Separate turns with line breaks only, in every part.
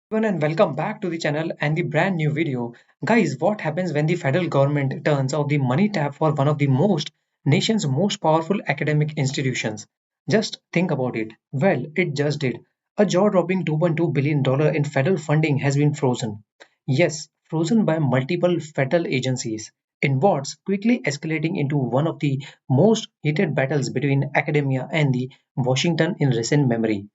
Everyone and welcome back to the channel and the brand new video. Guys, what happens when the federal government turns off the money tap for one of the nation's most powerful academic institutions? Just think about it. Well, it just did. A jaw-dropping $2.2 billion in federal funding has been frozen. Yes, frozen by multiple federal agencies. In what's quickly escalating into one of the most heated battles between academia and the Washington in recent memory.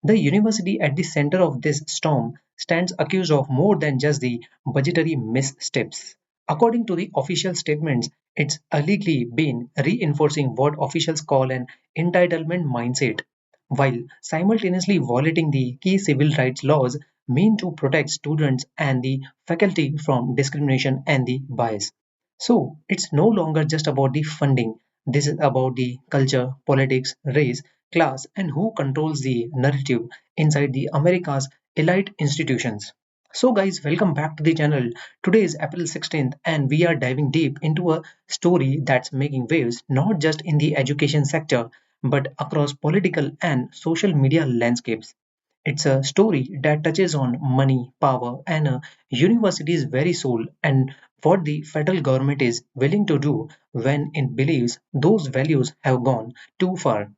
The university at the center of this storm stands accused of more than just the budgetary missteps. According to the official statements, it's allegedly been reinforcing what officials call an entitlement mindset, while simultaneously violating the key civil rights laws meant to protect students and the faculty from discrimination and the bias. So it's no longer just about the funding. This is about the culture, politics, race, class, and who controls the narrative inside the America's elite institutions. So guys, welcome back to the channel. Today is April 16th and we are diving deep into a story that's making waves not just in the education sector but across political and social media landscapes. It's a story that touches on money, power, and a university's very soul, and what the federal government is willing to do when it believes those values have gone too far.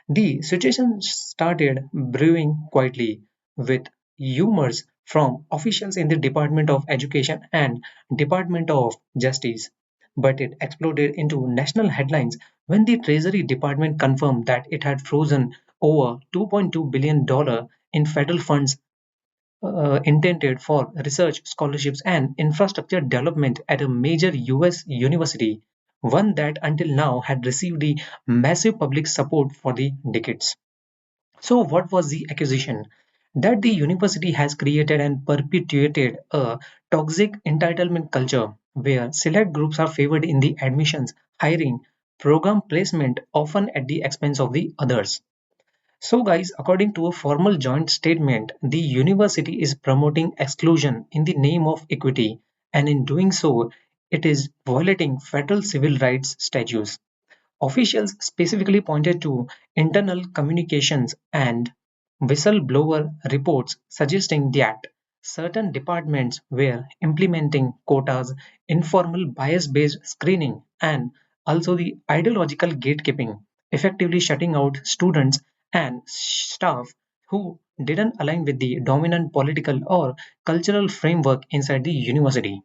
The situation started brewing quietly, with rumors from officials in the Department of Education and Department of Justice. But it exploded into national headlines when the Treasury Department confirmed that it had frozen over $2.2 billion in federal funds intended for research, scholarships, and infrastructure development at a major US university, one that until now had received the massive public support for the decades. So, what was the accusation? That the university has created and perpetuated a toxic entitlement culture where select groups are favored in the admissions, hiring, program placement, often at the expense of the others. So, guys, according to a formal joint statement, the university is promoting exclusion in the name of equity, and in doing so, it is violating federal civil rights statutes. Officials specifically pointed to internal communications and whistleblower reports suggesting that certain departments were implementing quotas, informal bias based screening, and also the ideological gatekeeping, effectively shutting out students and staff who didn't align with the dominant political or cultural framework inside the university.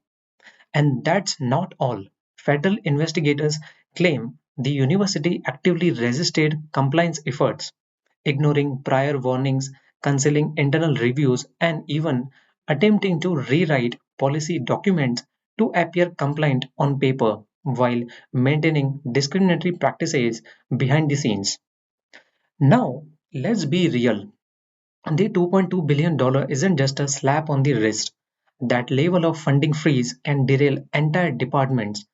And that's not all. Federal investigators claim the university actively resisted compliance efforts, ignoring prior warnings, cancelling internal reviews, and even attempting to rewrite policy documents to appear compliant on paper while maintaining discriminatory practices behind the scenes. Now, let's be real. The $2.2 billion isn't just a slap on the wrist. That level of funding freeze can derail entire departments,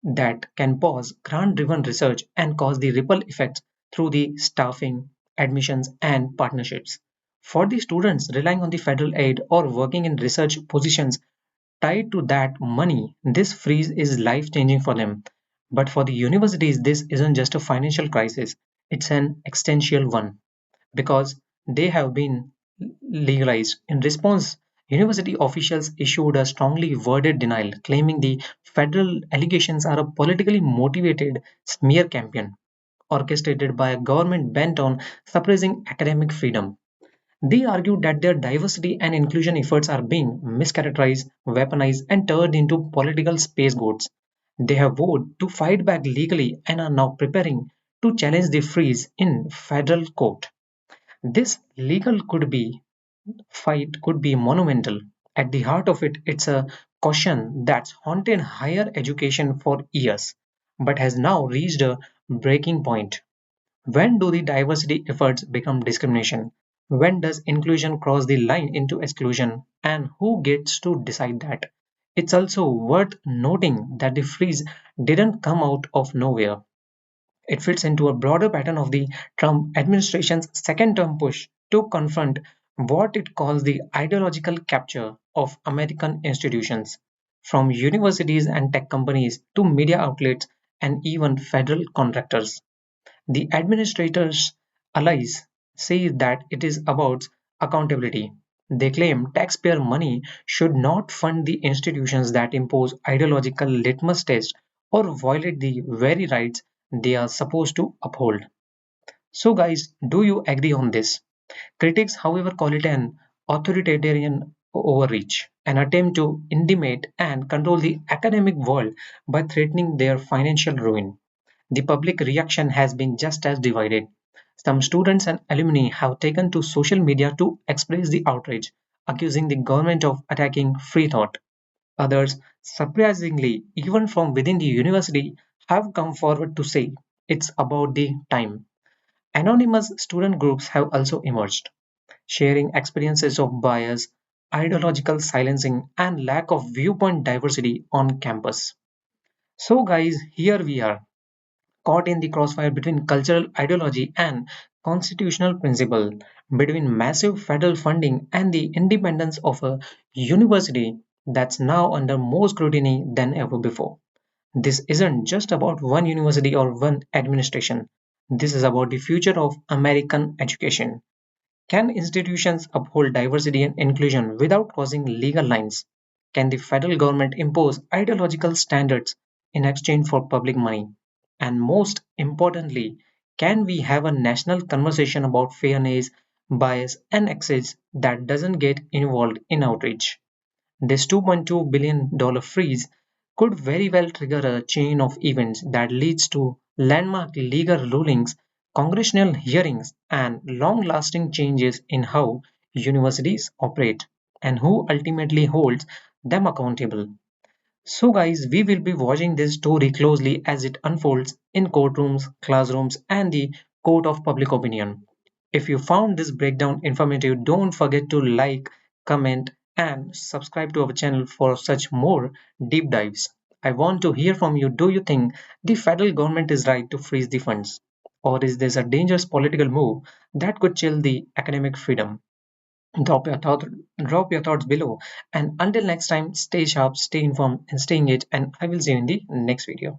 that can pause grant driven research and cause the ripple effects through the staffing, admissions, and partnerships. For the students relying on the federal aid or working in research positions tied to that money, this freeze is life changing for them. But for the universities, this isn't just a financial crisis, it's an existential one because they have been legalized. In response, university officials issued a strongly worded denial, claiming the federal allegations are a politically motivated smear campaign orchestrated by a government bent on suppressing academic freedom. They argued that their diversity and inclusion efforts are being mischaracterized, weaponized, and turned into political scapegoats. They have vowed to fight back legally and are now preparing to challenge the freeze in federal court. This legal could be fight could be monumental. At the heart of it, it's a caution that's haunted higher education for years, but has now reached a breaking point. When do the diversity efforts become discrimination? When does inclusion cross the line into exclusion? And who gets to decide that? It's also worth noting that the freeze didn't come out of nowhere. It fits into a broader pattern of the Trump administration's second term push to confront what it calls the ideological capture of American institutions, from universities and tech companies to media outlets and even federal contractors. The administrator's allies say that it is about accountability. They claim taxpayer money should not fund the institutions that impose ideological litmus tests or violate the very rights they are supposed to uphold. So, guys, do you agree on this? Critics, however, call it an authoritarian overreach, an attempt to intimidate and control the academic world by threatening their financial ruin. The public reaction has been just as divided. Some students and alumni have taken to social media to express the outrage, accusing the government of attacking free thought. Others, surprisingly, even from within the university, have come forward to say it's about the time. Anonymous student groups have also emerged, sharing experiences of bias, ideological silencing, and lack of viewpoint diversity on campus. So, guys, here we are, caught in the crossfire between cultural ideology and constitutional principle, between massive federal funding and the independence of a university that's now under more scrutiny than ever before. This isn't just about one university or one administration. This is about the future of American education. Can institutions uphold diversity and inclusion without crossing legal lines? Can the federal government impose ideological standards in exchange for public money? And most importantly, can we have a national conversation about fairness, bias, and excess that doesn't get involved in outreach? This $2.2 billion freeze could very well trigger a chain of events that leads to landmark legal rulings, congressional hearings, and long lasting changes in how universities operate and who ultimately holds them accountable. So, guys, we will be watching this story closely as it unfolds in courtrooms, classrooms, and the court of public opinion. If you found this breakdown informative, don't forget to like, comment, and subscribe to our channel for such more deep dives. I want to hear from you. Do you think the federal government is right to freeze the funds? Or is this a dangerous political move that could chill the academic freedom? Drop your, thought, drop your thoughts below. And until next time, stay sharp, stay informed, and stay engaged. And I will see you in the next video.